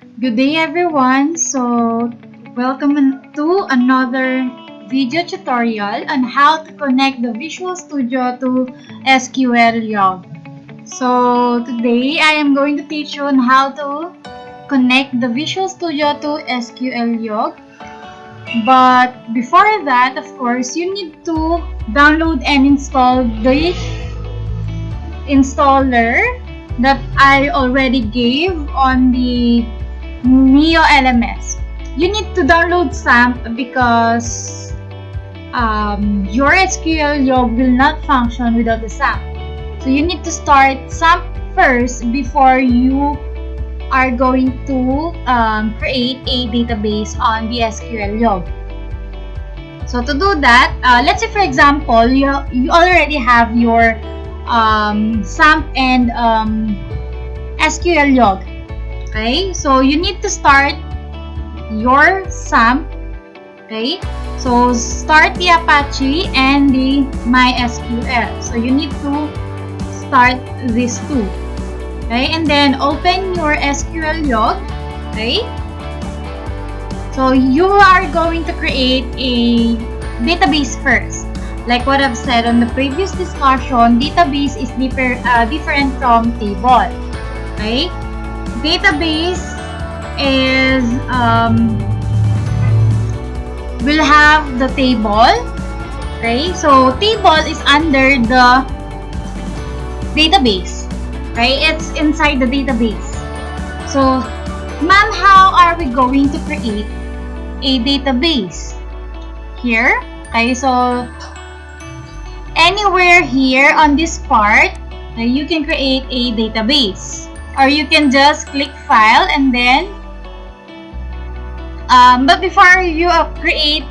Good day everyone. So, welcome to another video tutorial on how to connect the Visual Studio to SQLYog. So, today I am going to teach you on how to connect the Visual Studio to SQLYog. But before that, of course, you need to download and install the installer that I already gave on the Neo LMS. You need to download SAMP because your SQLYog will not function without the SAMP. So you need to start SAMP first before you are going to create a database on the SQLYog. So to do that, let's say for example, you already have your SAMP and SQLYog. Okay, so you need to start your SAMP. Okay, so start the Apache and the MySQL. So you need to start these two. Okay, and then open your SQLYog. Okay, so you are going to create a database first. Like what I've said on the previous discussion, database is different from table. Okay, database is will have the table. Okay, so table is under the database. Okay, it's inside the database. So, ma'am, how are we going to create a database? Here. Okay, so anywhere here on this part, you can create a database. Or you can just click file and then but before you create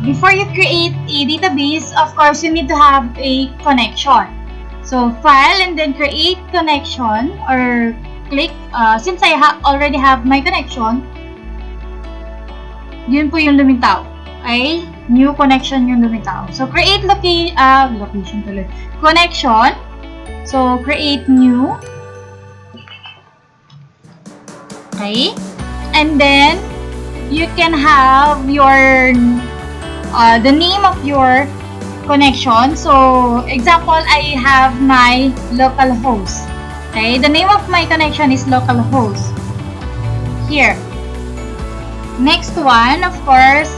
before you create a database, of course you need to have a connection. So file and then create connection, or click since I already have my connection, yun po yung lumitaw. Okay? New connection yung lumitaw. So create location tuloy. Connection. So create new. Okay, and then you can have your the name of your connection. So example, I have my localhost. Okay, the name of my connection is localhost. Here. Next one, of course,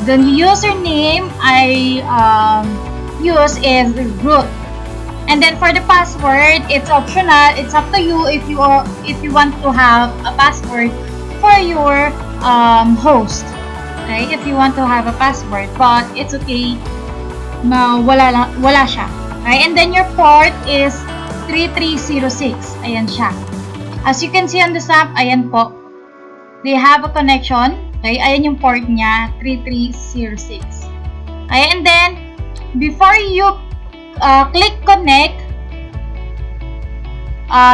the username I use is root. And then for the password, it's optional. It's up to you if you want to have a password for your host. Okay, if you want to have a password, but it's okay na wala siya. Okay, and then your port is 3306. Ayan siya. As you can see on the SAMP, ayan po. They have a connection. Okay, ayan yung port niya, 3306. Okay, and then before you click connect,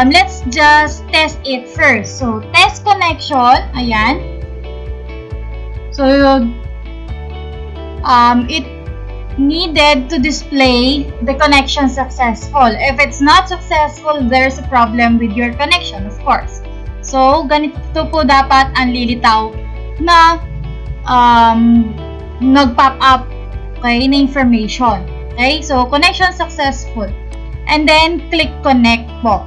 let's just test it first. So test connection, ayan. So it needed to display the connection successful. If it's not successful, there's a problem with your connection, of course. So ganito po dapat ang lilitaw na nag-pop up na information. Okay, so connection successful. And then click connect po.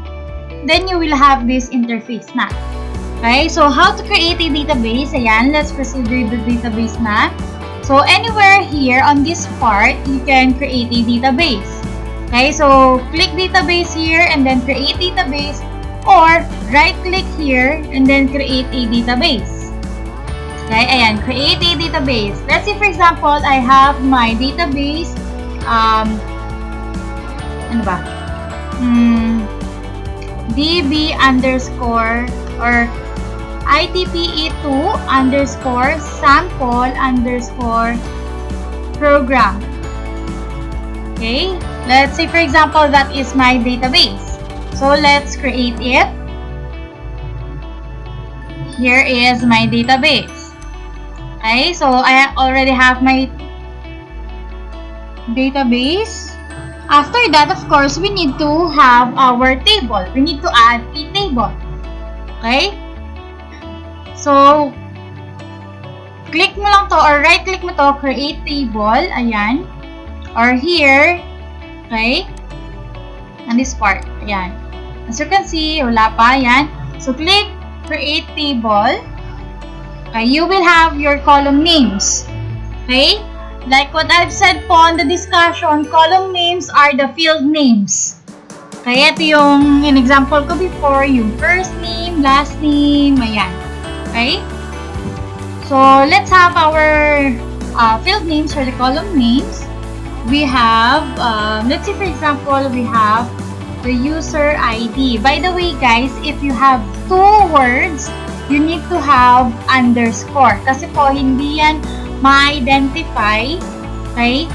Then you will have this interface na. Okay, so how to create a database? Ayan, let's proceed with the database na. So anywhere here on this part, you can create a database. Okay, so click database here and then create database, or right click here and then create a database. Okay, ayan, create a database. Let's say for example, I have my database ano ba? DB underscore or ITPE2 underscore sample underscore program. Okay, let's say for example that is my database. So let's create it. Here is my database. Okay, so I already have my database. After that, of course, we need to have our table. We need to add a table. Okay? So, click mo lang to or right click mo to, create table, ayan. Or here, okay? On this part, ayan. As you can see, wala pa, ayan. So, click create table. Okay, you will have your column names. Okay? Like what I've said po on the discussion, column names are the field names. Okay, ito yung in-example ko before, yung first name, last name, ayan. Okay? So, let's have our field names for the column names. We have, let's say for example, we have the user ID. By the way guys, if you have two words, you need to have underscore. Kasi po, hindi yan ma-identify, okay,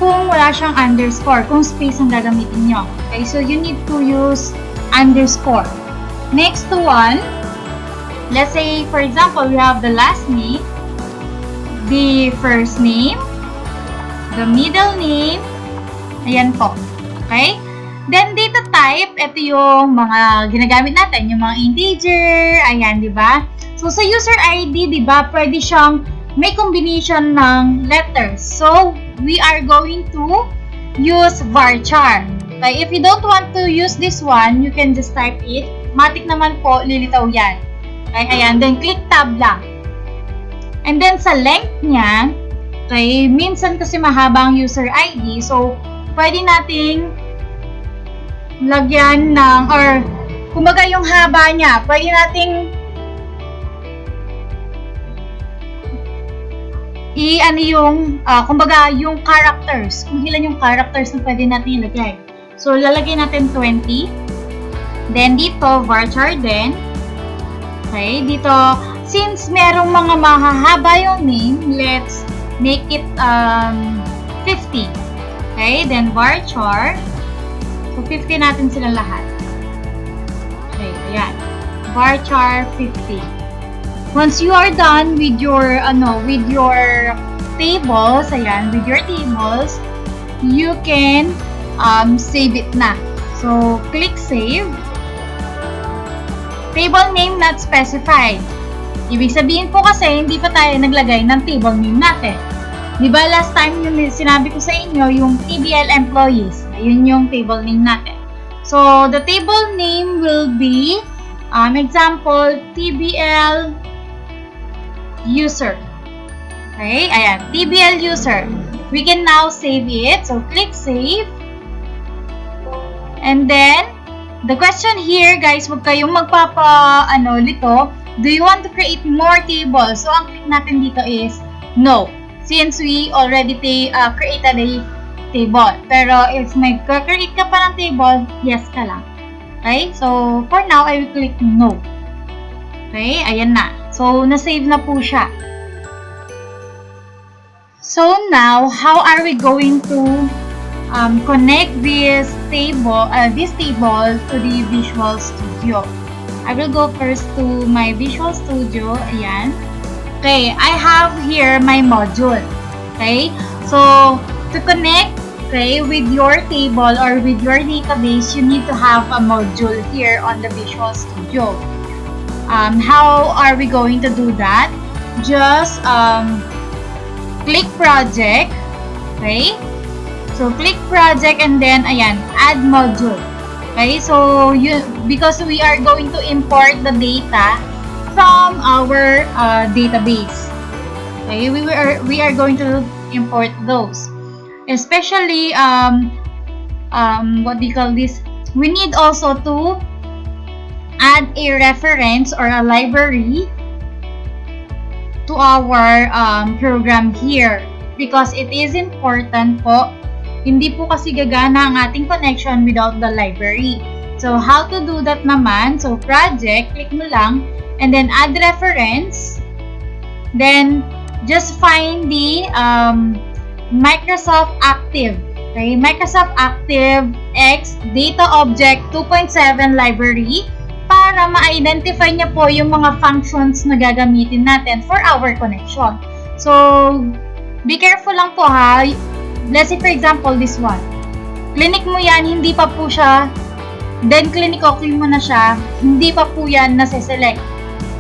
kung wala siyang underscore, kung space ang gagamitin nyo. Okay, so you need to use underscore. Next one, let's say, for example, we have the last name, the first name, the middle name, ayan po. Okay? Then, data type, ito yung mga ginagamit natin, yung mga integer, ayan, di ba? So, sa user ID, di ba, pwede siyang may combination ng letters. So, we are going to use varchar. Okay, if you don't want to use this one, you can just type it. Matik naman po, lilitaw yan. Okay, ayan. Then, click tab lang. And then, sa length niya, okay, minsan kasi mahaba ang user ID. So, pwede nating lagyan ng, or, kumbaga yung haba niya, pwede nating ano yung, kumbaga, yung characters. Kung ilan yung characters na pwede natin ilagay. So, lalagay natin 20. Then, dito, varchar din. Okay, dito, since merong mga mahahaba yung name, let's make it 50. Okay, then varchar. So, 50 natin silang lahat. Okay, ayan. Varchar 50. Once you are done with your tables, ayan, with your tables, you can save it na. So, click save. Table name not specified. Ibig sabihin po kasi, hindi pa tayo naglagay ng table name natin. Diba last time yung sinabi ko sa inyo, yung TBL employees, ayun yung table name natin. So, the table name will be, example, TBL user. Okay, ayan, TBL user. We can now save it. So, click save. And then, the question here, guys, huwag kayong lito. Do you want to create more tables? So, ang click natin dito is no. Since we already created a table. Pero, if may create ka pa ng table, yes ka lang. Okay? So, for now, I will click no. Okay? Ayan na. So, na-save na po siya. So, now, how are we going to connect this table to the Visual Studio? I will go first to my Visual Studio. Ayan. Okay, I have here my module. Okay? So, to connect, okay, with your table or with your database, you need to have a module here on the Visual Studio. How are we going to do that? Just click project. Okay? So, click project and then, ayan, add module. Okay? So, because we are going to import the data from our database. Okay? We are going to import those. Especially, what do you call this? We need also to add a reference or a library to our program here because it is important po. Hindi po kasi gagana ang ating connection without the library. So, how to do that naman? So, project, click mo lang, and then add reference. Then, just find the Microsoft Active. Okay, Microsoft Active X Data Object 2.7 library para ma-identify niya po yung mga functions na gagamitin natin for our connection. So, be careful lang po ha. Let's say for example, this one. Clinic mo yan, hindi pa po siya, then clinic okay mo na siya, hindi pa po yan nasa-select.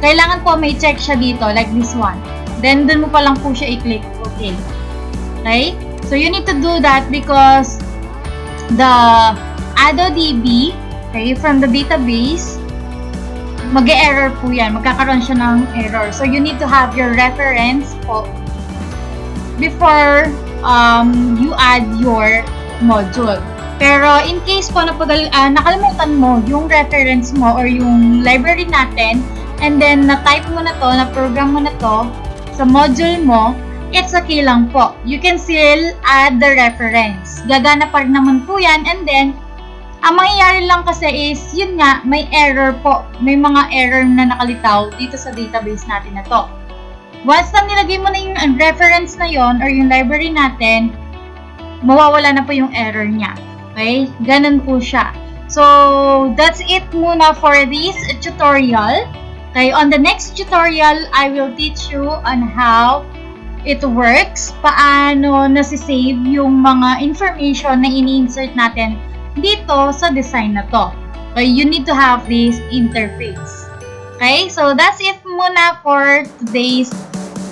kailangan po may check siya dito, like this one. Then, dun mo pa lang po siya i-click. Okay. Okay? So, you need to do that because the ADODB, okay, from the database, mag-e-error po yan. Magkakaroon siya ng error. So, you need to have your reference po before you add your module. Pero, in case po nakalimutan mo yung reference mo or yung library natin, and then na-type mo na to, na-program mo na to sa module mo, it's okay lang po. You can still add the reference. Gagana pa rin naman po yan. And then, ang mangyayari lang kasi is, yun nga, may error po. May mga error na nakalitaw dito sa database natin na to. Once na nilagay mo na yung reference na yon or yung library natin, mawawala na po yung error niya. Okay? Ganun po siya. So, that's it muna for this tutorial. Okay, on the next tutorial, I will teach you on how it works, paano nasisave yung mga information na ini-insert natin dito sa design na to. Okay, you need to have this interface. Okay, so that's it muna for today's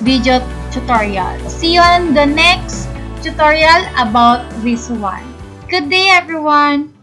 video tutorial. See you on the next tutorial about this one. Good day, everyone!